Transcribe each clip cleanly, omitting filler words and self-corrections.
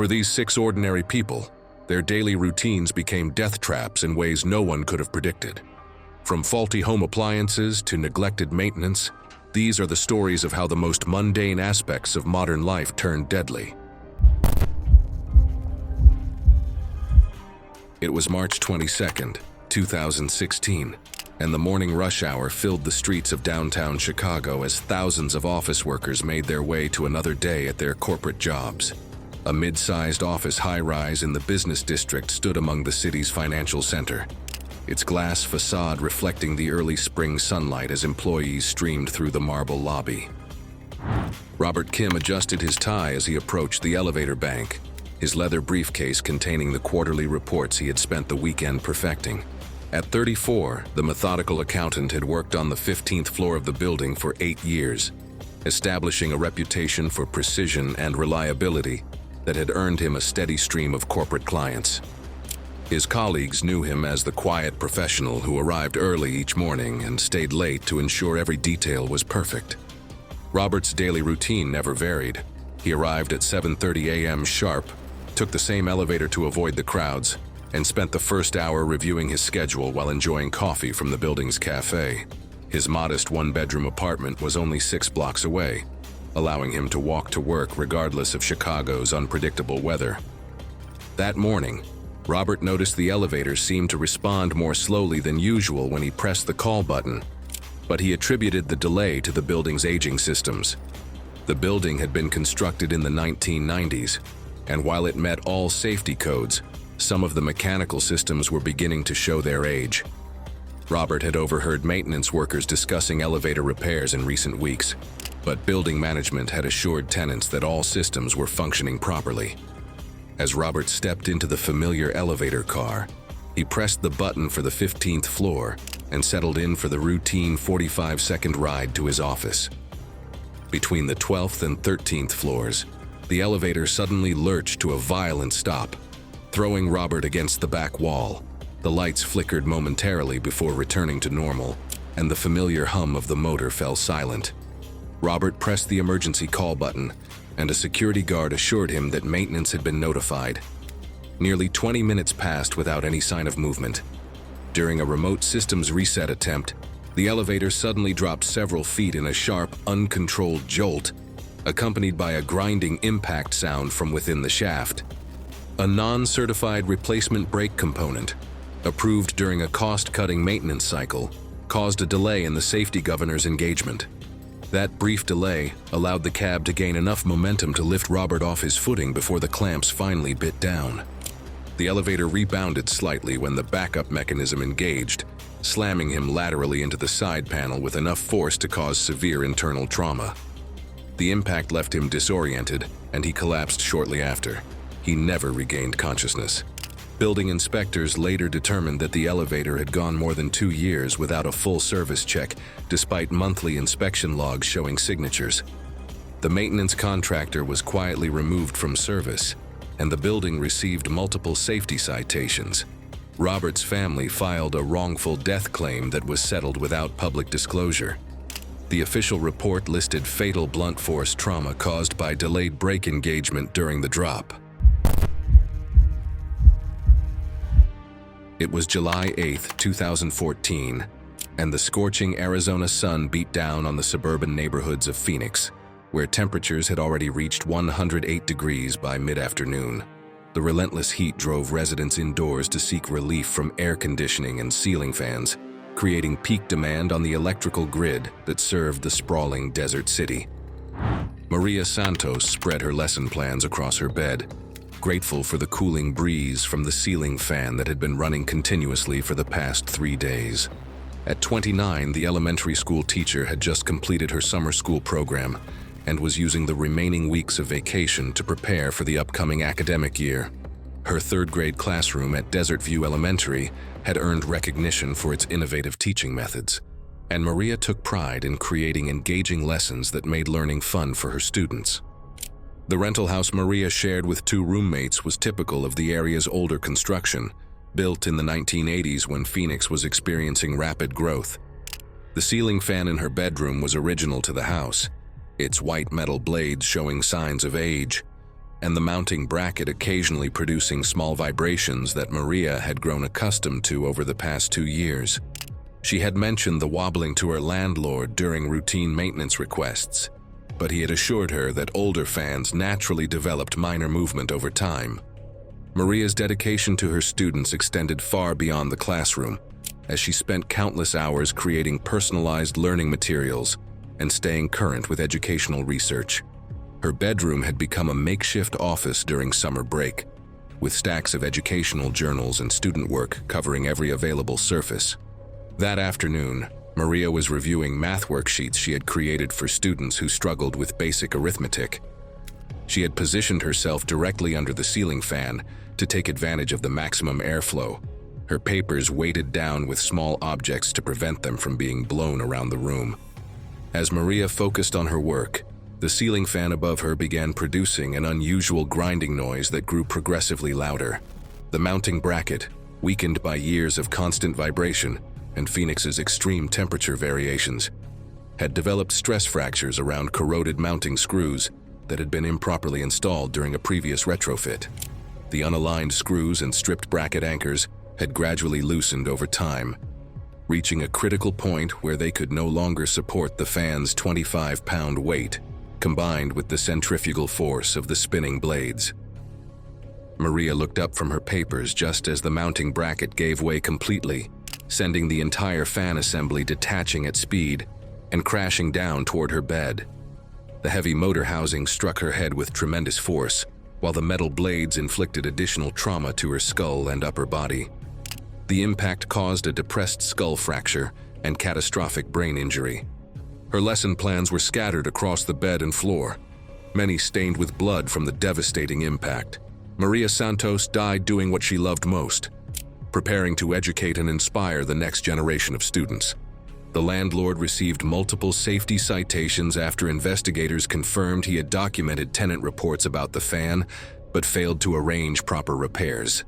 For these 6 ordinary people, their daily routines became death traps in ways no one could have predicted. From faulty home appliances to neglected maintenance, these are the stories of how the most mundane aspects of modern life turned deadly. It was March 22nd, 2016, and the morning rush hour filled the streets of downtown Chicago as thousands of office workers made their way to another day at their corporate jobs. A mid-sized office high-rise in the business district stood among the city's financial center, its glass facade reflecting the early spring sunlight as employees streamed through the marble lobby. Robert Kim adjusted his tie as he approached the elevator bank, his leather briefcase containing the quarterly reports he had spent the weekend perfecting. At 34, the methodical accountant had worked on the 15th floor of the building for 8 years, establishing a reputation for precision and reliability that had earned him a steady stream of corporate clients. His colleagues knew him as the quiet professional who arrived early each morning and stayed late to ensure every detail was perfect. Robert's daily routine never varied. He arrived at 7:30 a.m. sharp, took the same elevator to avoid the crowds, and spent the first hour reviewing his schedule while enjoying coffee from the building's cafe. His modest one-bedroom apartment was only 6 blocks away, allowing him to walk to work regardless of Chicago's unpredictable weather. That morning, Robert noticed the elevator seemed to respond more slowly than usual when he pressed the call button, but he attributed the delay to the building's aging systems. The building had been constructed in the 1990s, and while it met all safety codes, some of the mechanical systems were beginning to show their age. Robert had overheard maintenance workers discussing elevator repairs in recent weeks, but building management had assured tenants that all systems were functioning properly. As Robert stepped into the familiar elevator car, he pressed the button for the 15th floor and settled in for the routine 45-second ride to his office. Between the 12th and 13th floors, the elevator suddenly lurched to a violent stop, throwing Robert against the back wall. The lights flickered momentarily before returning to normal, and the familiar hum of the motor fell silent. Robert pressed the emergency call button, and a security guard assured him that maintenance had been notified. Nearly 20 minutes passed without any sign of movement. During a remote systems reset attempt, the elevator suddenly dropped several feet in a sharp, uncontrolled jolt, accompanied by a grinding impact sound from within the shaft. A non-certified replacement brake component, approved during a cost-cutting maintenance cycle, caused a delay in the safety governor's engagement. That brief delay allowed the cab to gain enough momentum to lift Robert off his footing before the clamps finally bit down. The elevator rebounded slightly when the backup mechanism engaged, slamming him laterally into the side panel with enough force to cause severe internal trauma. The impact left him disoriented, and he collapsed shortly after. He never regained consciousness. Building inspectors later determined that the elevator had gone more than 2 years without a full service check, despite monthly inspection logs showing signatures. The maintenance contractor was quietly removed from service, and the building received multiple safety citations. Robert's family filed a wrongful death claim that was settled without public disclosure. The official report listed fatal blunt force trauma caused by delayed brake engagement during the drop. It was July 8, 2014, and the scorching Arizona sun beat down on the suburban neighborhoods of Phoenix, where temperatures had already reached 108 degrees by mid-afternoon. The relentless heat drove residents indoors to seek relief from air conditioning and ceiling fans, creating peak demand on the electrical grid that served the sprawling desert city. Maria Santos spread her lesson plans across her bed, grateful for the cooling breeze from the ceiling fan that had been running continuously for the past 3 days. At 29, the elementary school teacher had just completed her summer school program and was using the remaining weeks of vacation to prepare for the upcoming academic year. Her 3rd grade classroom at Desert View Elementary had earned recognition for its innovative teaching methods, and Maria took pride in creating engaging lessons that made learning fun for her students. The rental house Maria shared with 2 roommates was typical of the area's older construction, built in the 1980s when Phoenix was experiencing rapid growth. The ceiling fan in her bedroom was original to the house, its white metal blades showing signs of age. and the mounting bracket occasionally producing small vibrations that Maria had grown accustomed to over the past 2 years. She had mentioned the wobbling to her landlord during routine maintenance requests, but he had assured her that older fans naturally developed minor movement over time. Maria's dedication to her students extended far beyond the classroom, as she spent countless hours creating personalized learning materials and staying current with educational research. Her bedroom had become a makeshift office during summer break, with stacks of educational journals and student work covering every available surface. That afternoon, Maria was reviewing math worksheets she had created for students who struggled with basic arithmetic. She had positioned herself directly under the ceiling fan to take advantage of the maximum airflow, her papers weighted down with small objects to prevent them from being blown around the room. As Maria focused on her work, the ceiling fan above her began producing an unusual grinding noise that grew progressively louder. The mounting bracket, weakened by years of constant vibration and Phoenix's extreme temperature variations, had developed stress fractures around corroded mounting screws that had been improperly installed during a previous retrofit. The unaligned screws and stripped bracket anchors had gradually loosened over time, reaching a critical point where they could no longer support the fan's 25-pound weight, combined with the centrifugal force of the spinning blades. Maria looked up from her papers just as the mounting bracket gave way completely, sending the entire fan assembly detaching at speed and crashing down toward her bed. The heavy motor housing struck her head with tremendous force, while the metal blades inflicted additional trauma to her skull and upper body. The impact caused a depressed skull fracture and catastrophic brain injury. Her lesson plans were scattered across the bed and floor, many stained with blood from the devastating impact. Maria Santos died doing what she loved most, preparing to educate and inspire the next generation of students. The landlord received multiple safety citations after investigators confirmed he had documented tenant reports about the fan, but failed to arrange proper repairs.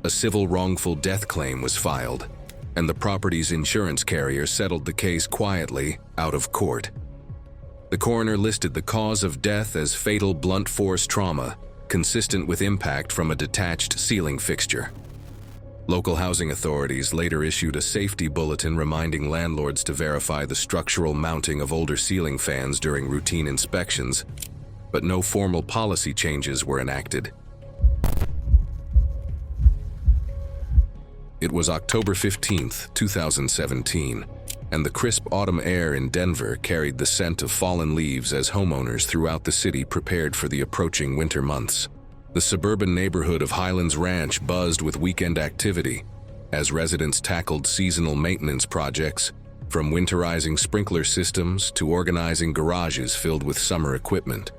A civil wrongful death claim was filed, and the property's insurance carrier settled the case quietly out of court. The coroner listed the cause of death as fatal blunt force trauma, consistent with impact from a detached ceiling fixture. Local housing authorities later issued a safety bulletin reminding landlords to verify the structural mounting of older ceiling fans during routine inspections, but no formal policy changes were enacted. It was October 15, 2017, and the crisp autumn air in Denver carried the scent of fallen leaves as homeowners throughout the city prepared for the approaching winter months. The suburban neighborhood of Highlands Ranch buzzed with weekend activity as residents tackled seasonal maintenance projects, from winterizing sprinkler systems to organizing garages filled with summer equipment.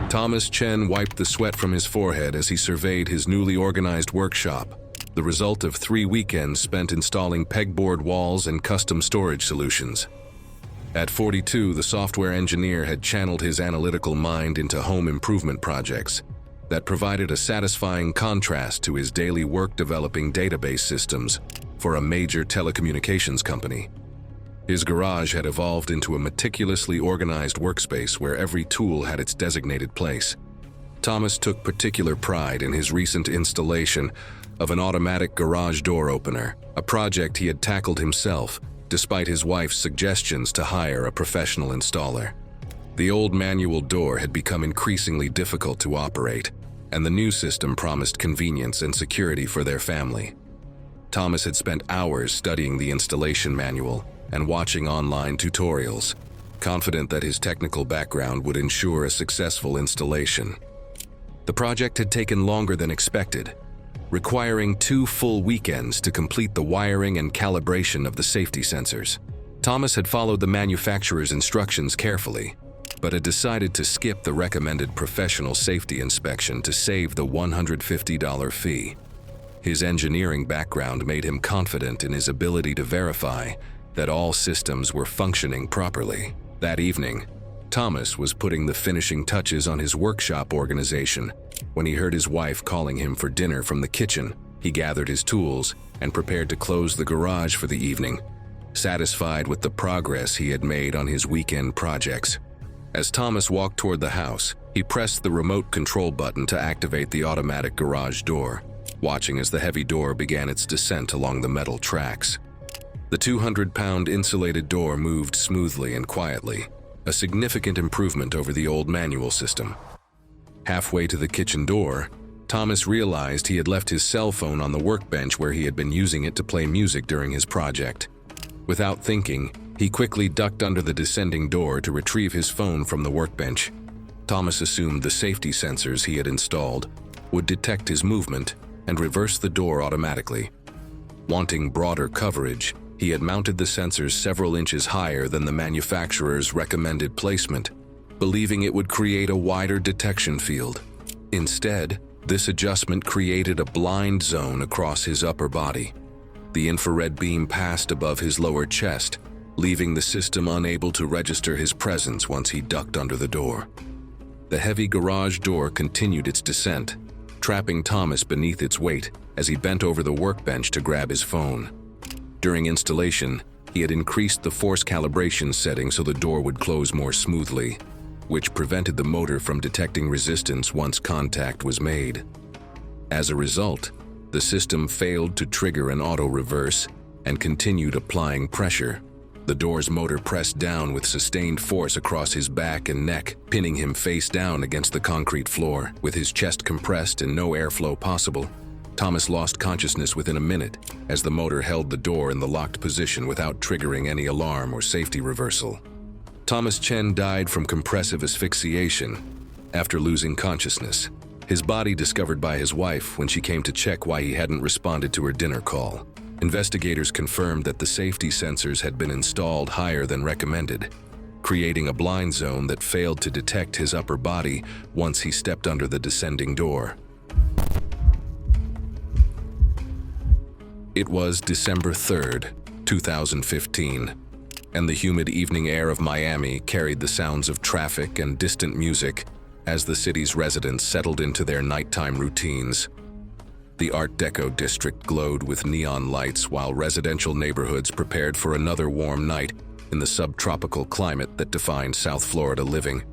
Thomas Chen wiped the sweat from his forehead as he surveyed his newly organized workshop, the result of 3 weekends spent installing pegboard walls and custom storage solutions. At 42, the software engineer had channeled his analytical mind into home improvement projects that provided a satisfying contrast to his daily work developing database systems for a major telecommunications company. His garage had evolved into a meticulously organized workspace where every tool had its designated place. Thomas took particular pride in his recent installation of an automatic garage door opener, a project he had tackled himself, despite his wife's suggestions to hire a professional installer. The old manual door had become increasingly difficult to operate, and the new system promised convenience and security for their family. Thomas had spent hours studying the installation manual and watching online tutorials, confident that his technical background would ensure a successful installation. The project had taken longer than expected, requiring 2 full weekends to complete the wiring and calibration of the safety sensors. Thomas had followed the manufacturer's instructions carefully, but had decided to skip the recommended professional safety inspection to save the $150 fee. His engineering background made him confident in his ability to verify that all systems were functioning properly. That evening, Thomas was putting the finishing touches on his workshop organization when he heard his wife calling him for dinner from the kitchen. He gathered his tools and prepared to close the garage for the evening, satisfied with the progress he had made on his weekend projects. As Thomas walked toward the house, He pressed the remote control button to activate the automatic garage door, watching as the heavy door began its descent along the metal tracks. The 200-pound insulated door moved smoothly and quietly, a significant improvement over the old manual system. Halfway to the kitchen door, Thomas realized he had left his cell phone on the workbench where he had been using it to play music during his project. Without thinking, he quickly ducked under the descending door to retrieve his phone from the workbench. Thomas assumed the safety sensors he had installed would detect his movement and reverse the door automatically. Wanting broader coverage, he had mounted the sensors several inches higher than the manufacturer's recommended placement, believing it would create a wider detection field. Instead, this adjustment created a blind zone across his upper body. The infrared beam passed above his lower chest, leaving the system unable to register his presence once he ducked under the door. The heavy garage door continued its descent, trapping Thomas beneath its weight as he bent over the workbench to grab his phone. During installation, he had increased the force calibration setting so the door would close more smoothly, which prevented the motor from detecting resistance once contact was made. As a result, the system failed to trigger an auto-reverse and continued applying pressure. The door's motor pressed down with sustained force across his back and neck, pinning him face down against the concrete floor. With his chest compressed and no airflow possible, Thomas lost consciousness within a minute as the motor held the door in the locked position without triggering any alarm or safety reversal. Thomas Chen died from compressive asphyxiation after losing consciousness, his body discovered by his wife when she came to check why he hadn't responded to her dinner call. Investigators confirmed that the safety sensors had been installed higher than recommended, creating a blind zone that failed to detect his upper body once he stepped under the descending door. It was December 3rd, 2015, and the humid evening air of Miami carried the sounds of traffic and distant music as the city's residents settled into their nighttime routines. The Art Deco district glowed with neon lights while residential neighborhoods prepared for another warm night in the subtropical climate that defined South Florida living.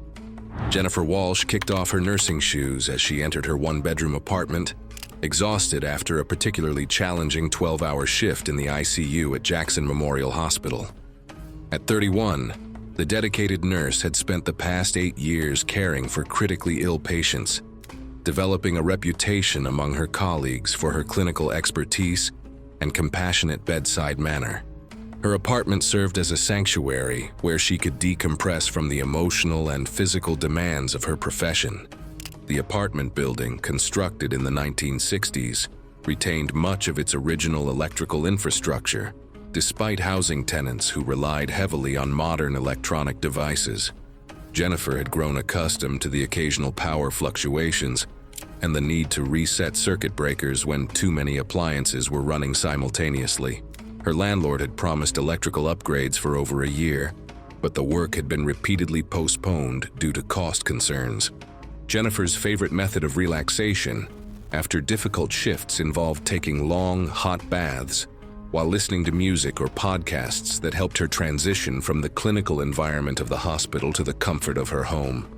Jennifer Walsh kicked off her nursing shoes as she entered her one-bedroom apartment, exhausted after a particularly challenging 12-hour shift in the ICU at Jackson Memorial Hospital. At 31, the dedicated nurse had spent the past 8 years caring for critically ill patients, developing a reputation among her colleagues for her clinical expertise and compassionate bedside manner. Her apartment served as a sanctuary where she could decompress from the emotional and physical demands of her profession. The apartment building, constructed in the 1960s, retained much of its original electrical infrastructure, despite housing tenants who relied heavily on modern electronic devices. Jennifer had grown accustomed to the occasional power fluctuations and the need to reset circuit breakers when too many appliances were running simultaneously. Her landlord had promised electrical upgrades for over a year, but the work had been repeatedly postponed due to cost concerns. Jennifer's favorite method of relaxation after difficult shifts involved taking long, hot baths while listening to music or podcasts that helped her transition from the clinical environment of the hospital to the comfort of her home.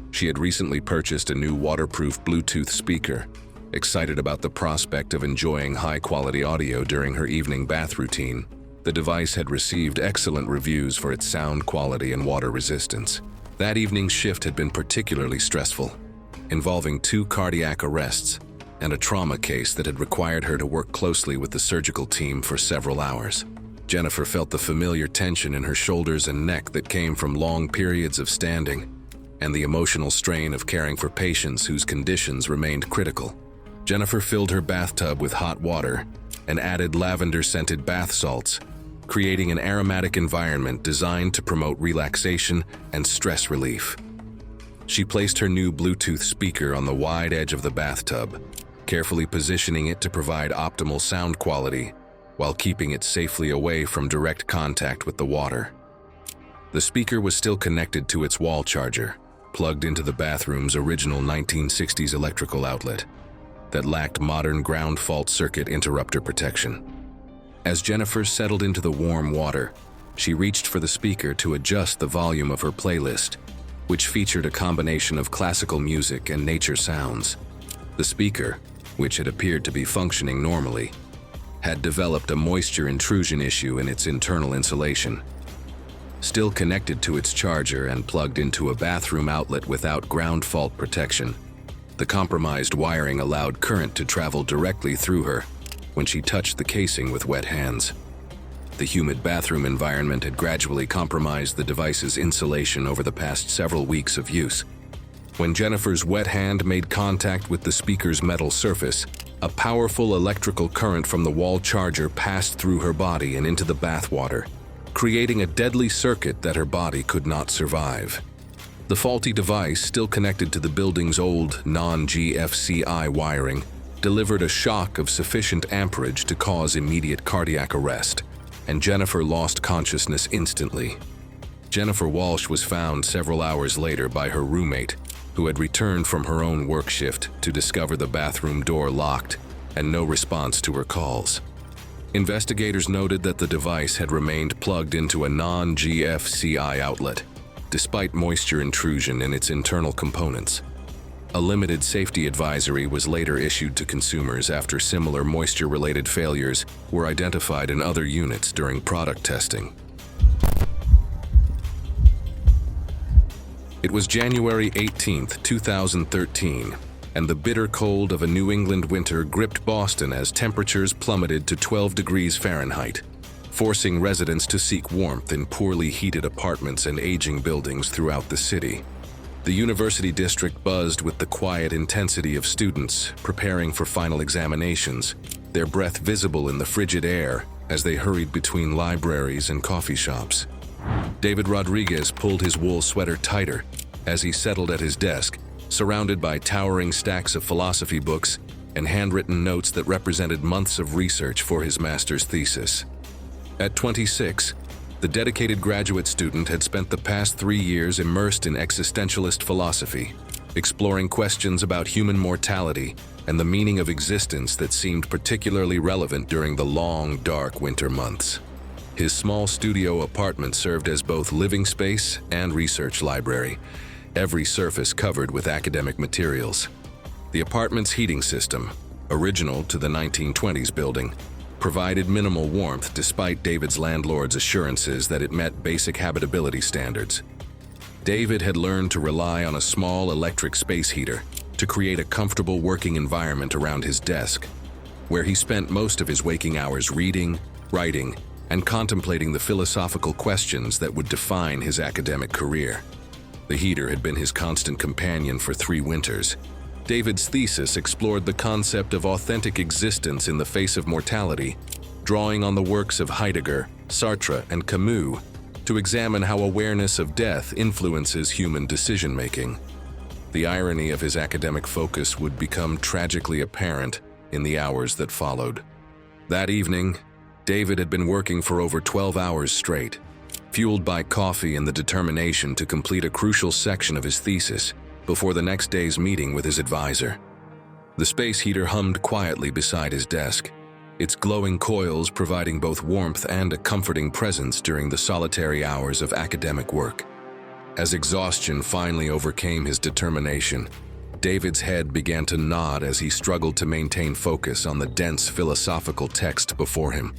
She had recently purchased a new waterproof Bluetooth speaker, excited about the prospect of enjoying high-quality audio during her evening bath routine. The device had received excellent reviews for its sound quality and water resistance. That evening's shift had been particularly stressful, involving 2 cardiac arrests and a trauma case that had required her to work closely with the surgical team for several hours. Jennifer felt the familiar tension in her shoulders and neck that came from long periods of standing and the emotional strain of caring for patients whose conditions remained critical. Jennifer filled her bathtub with hot water and added lavender-scented bath salts, creating an aromatic environment designed to promote relaxation and stress relief. She placed her new Bluetooth speaker on the wide edge of the bathtub, carefully positioning it to provide optimal sound quality while keeping it safely away from direct contact with the water. The speaker was still connected to its wall charger, plugged into the bathroom's original 1960s electrical outlet that lacked modern ground fault circuit interrupter protection. As Jennifer settled into the warm water, she reached for the speaker to adjust the volume of her playlist, which featured a combination of classical music and nature sounds. The speaker, which had appeared to be functioning normally, had developed a moisture intrusion issue in its internal insulation. Still connected to its charger and plugged into a bathroom outlet without ground fault protection, the compromised wiring allowed current to travel directly through her when she touched the casing with wet hands. The humid bathroom environment had gradually compromised the device's insulation over the past several weeks of use. When Jennifer's wet hand made contact with the speaker's metal surface, a powerful electrical current from the wall charger passed through her body and into the bathwater, creating a deadly circuit that her body could not survive. The faulty device, still connected to the building's old non-GFCI wiring, delivered a shock of sufficient amperage to cause immediate cardiac arrest, and Jennifer lost consciousness instantly. Jennifer Walsh was found several hours later by her roommate, who had returned from her own work shift to discover the bathroom door locked and no response to her calls. Investigators noted that the device had remained plugged into a non-GFCI outlet, despite moisture intrusion in its internal components. A limited safety advisory was later issued to consumers after similar moisture-related failures were identified in other units during product testing. It was January 18, 2013, and the bitter cold of a New England winter gripped Boston as temperatures plummeted to 12 degrees Fahrenheit, forcing residents to seek warmth in poorly heated apartments and aging buildings throughout the city. The university district buzzed with the quiet intensity of students preparing for final examinations, their breath visible in the frigid air as they hurried between libraries and coffee shops. David Rodriguez pulled his wool sweater tighter as he settled at his desk, surrounded by towering stacks of philosophy books and handwritten notes that represented months of research for his master's thesis. At 26, the dedicated graduate student had spent the past 3 years immersed in existentialist philosophy, exploring questions about human mortality and the meaning of existence that seemed particularly relevant during the long, dark winter months. His small studio apartment served as both living space and research library, every surface covered with academic materials. The apartment's heating system, original to the 1920s building, provided minimal warmth despite David's landlord's assurances that it met basic habitability standards. David had learned to rely on a small electric space heater to create a comfortable working environment around his desk, where he spent most of his waking hours reading, writing, and contemplating the philosophical questions that would define his academic career. The heater had been his constant companion for 3 winters. David's thesis explored the concept of authentic existence in the face of mortality, drawing on the works of Heidegger, Sartre, and Camus to examine how awareness of death influences human decision-making. The irony of his academic focus would become tragically apparent in the hours that followed. That evening, David had been working for over 12 hours straight, fueled by coffee and the determination to complete a crucial section of his thesis before the next day's meeting with his advisor. The space heater hummed quietly beside his desk, its glowing coils providing both warmth and a comforting presence during the solitary hours of academic work. As exhaustion finally overcame his determination, David's head began to nod as he struggled to maintain focus on the dense philosophical text before him.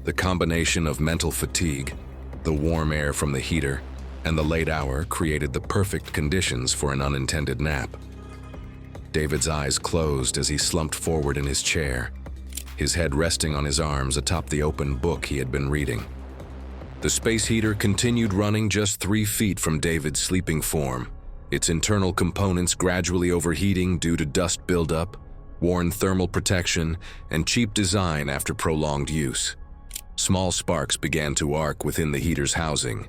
The combination of mental fatigue, the warm air from the heater, and the late hour created the perfect conditions for an unintended nap. David's eyes closed as he slumped forward in his chair, his head resting on his arms atop the open book he had been reading. The space heater continued running just 3 feet from David's sleeping form, its internal components gradually overheating due to dust buildup, worn thermal protection, and cheap design after prolonged use. Small sparks began to arc within the heater's housing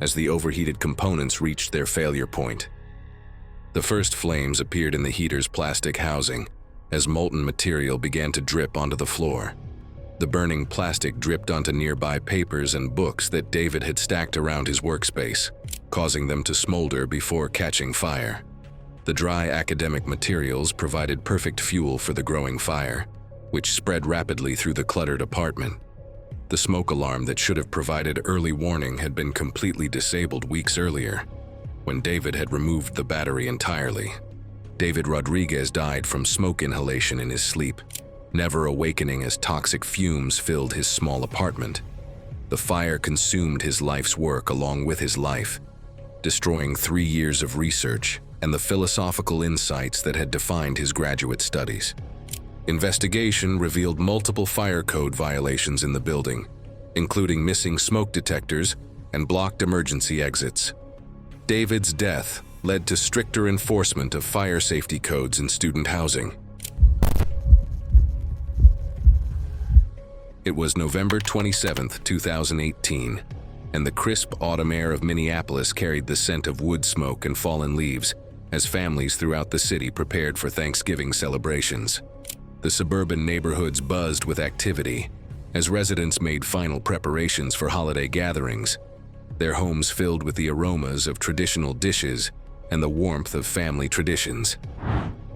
as the overheated components reached their failure point. The first flames appeared in the heater's plastic housing as molten material began to drip onto the floor. The burning plastic dripped onto nearby papers and books that David had stacked around his workspace, causing them to smolder before catching fire. The dry academic materials provided perfect fuel for the growing fire, which spread rapidly through the cluttered apartment. The smoke alarm that should have provided early warning had been completely disabled weeks earlier. when David had removed the battery entirely. David Rodriguez died from smoke inhalation in his sleep, never awakening as toxic fumes filled his small apartment. The fire consumed his life's work along with his life, destroying 3 years of research and the philosophical insights that had defined his graduate studies. Investigation revealed multiple fire code violations in the building, including missing smoke detectors and blocked emergency exits. David's death led to stricter enforcement of fire safety codes in student housing. It was November 27, 2018, and the crisp autumn air of Minneapolis carried the scent of wood smoke and fallen leaves as families throughout the city prepared for Thanksgiving celebrations. The suburban neighborhoods buzzed with activity as residents made final preparations for holiday gatherings, their homes filled with the aromas of traditional dishes and the warmth of family traditions.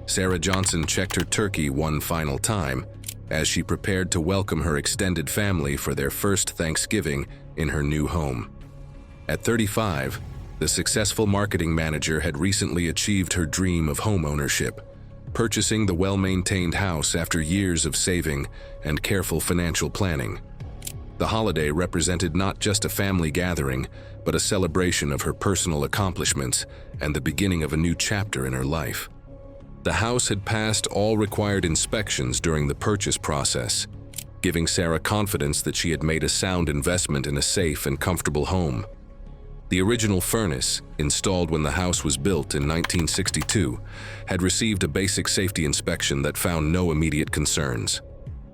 Sarah Johnson checked her turkey one final time as she prepared to welcome her extended family for their first Thanksgiving in her new home. At 35, the successful marketing manager had recently achieved her dream of home ownership, purchasing the well-maintained house after years of saving and careful financial planning. The holiday represented not just a family gathering, but a celebration of her personal accomplishments and the beginning of a new chapter in her life. The house had passed all required inspections during the purchase process, giving Sarah confidence that she had made a sound investment in a safe and comfortable home. The original furnace, installed when the house was built in 1962, had received a basic safety inspection that found no immediate concerns.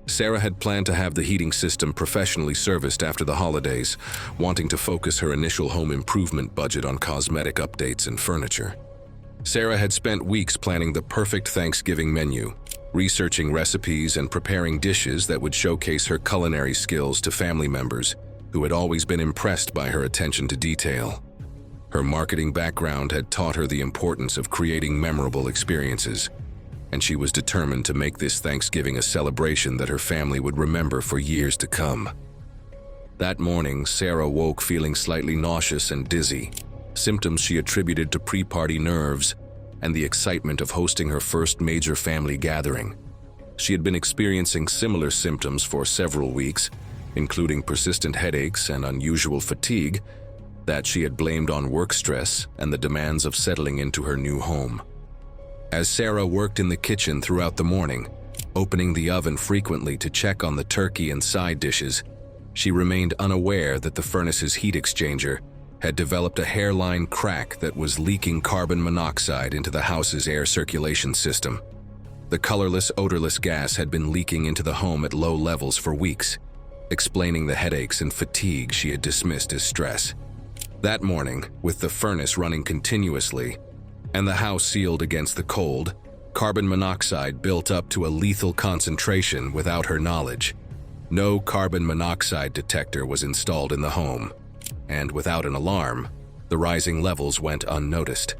Sarah had planned to have the heating system professionally serviced after the holidays, wanting to focus her initial home improvement budget on cosmetic updates and furniture. Sarah had spent weeks planning the perfect Thanksgiving menu, researching recipes and preparing dishes that would showcase her culinary skills to family members who had always been impressed by her attention to detail. Her marketing background had taught her the importance of creating memorable experiences, and she was determined to make this Thanksgiving a celebration that her family would remember for years to come. That morning, Sarah woke feeling slightly nauseous and dizzy, symptoms she attributed to pre-party nerves and the excitement of hosting her first major family gathering. She had been experiencing similar symptoms for several weeks, including persistent headaches and unusual fatigue that she had blamed on work stress and the demands of settling into her new home. As Sarah worked in the kitchen throughout the morning, opening the oven frequently to check on the turkey and side dishes, she remained unaware that the furnace's heat exchanger had developed a hairline crack that was leaking carbon monoxide into the house's air circulation system. The colorless, odorless gas had been leaking into the home at low levels for weeks, explaining the headaches and fatigue she had dismissed as stress. That morning, with the furnace running continuously and the house sealed against the cold, carbon monoxide built up to a lethal concentration without her knowledge. No carbon monoxide detector was installed in the home, and without an alarm, the rising levels went unnoticed.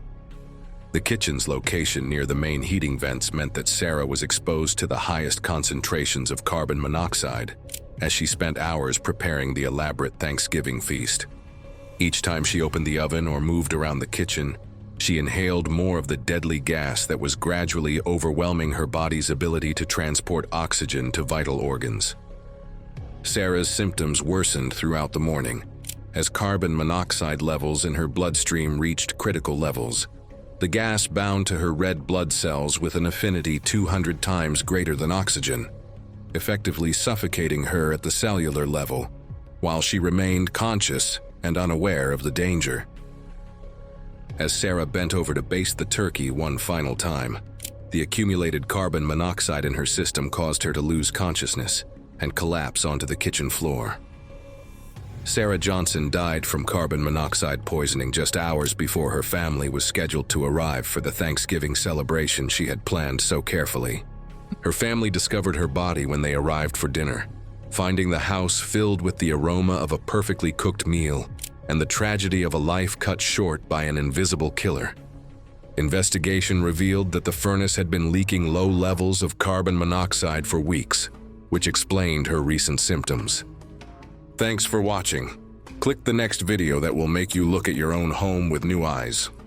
The kitchen's location near the main heating vents meant that Sarah was exposed to the highest concentrations of carbon monoxide as she spent hours preparing the elaborate Thanksgiving feast. Each time she opened the oven or moved around the kitchen, she inhaled more of the deadly gas that was gradually overwhelming her body's ability to transport oxygen to vital organs. Sarah's symptoms worsened throughout the morning, as carbon monoxide levels in her bloodstream reached critical levels. The gas bound to her red blood cells with an affinity 200 times greater than oxygen, effectively suffocating her at the cellular level, while she remained conscious and unaware of the danger. As Sarah bent over to baste the turkey one final time, the accumulated carbon monoxide in her system caused her to lose consciousness and collapse onto the kitchen floor. Sarah Johnson died from carbon monoxide poisoning just hours before her family was scheduled to arrive for the Thanksgiving celebration she had planned so carefully. Her family discovered her body when they arrived for dinner, finding the house filled with the aroma of a perfectly cooked meal and the tragedy of a life cut short by an invisible killer. Investigation revealed that the furnace had been leaking low levels of carbon monoxide for weeks, which explained her recent symptoms. Thanks for watching. Click the next video that will make you look at your own home with new eyes.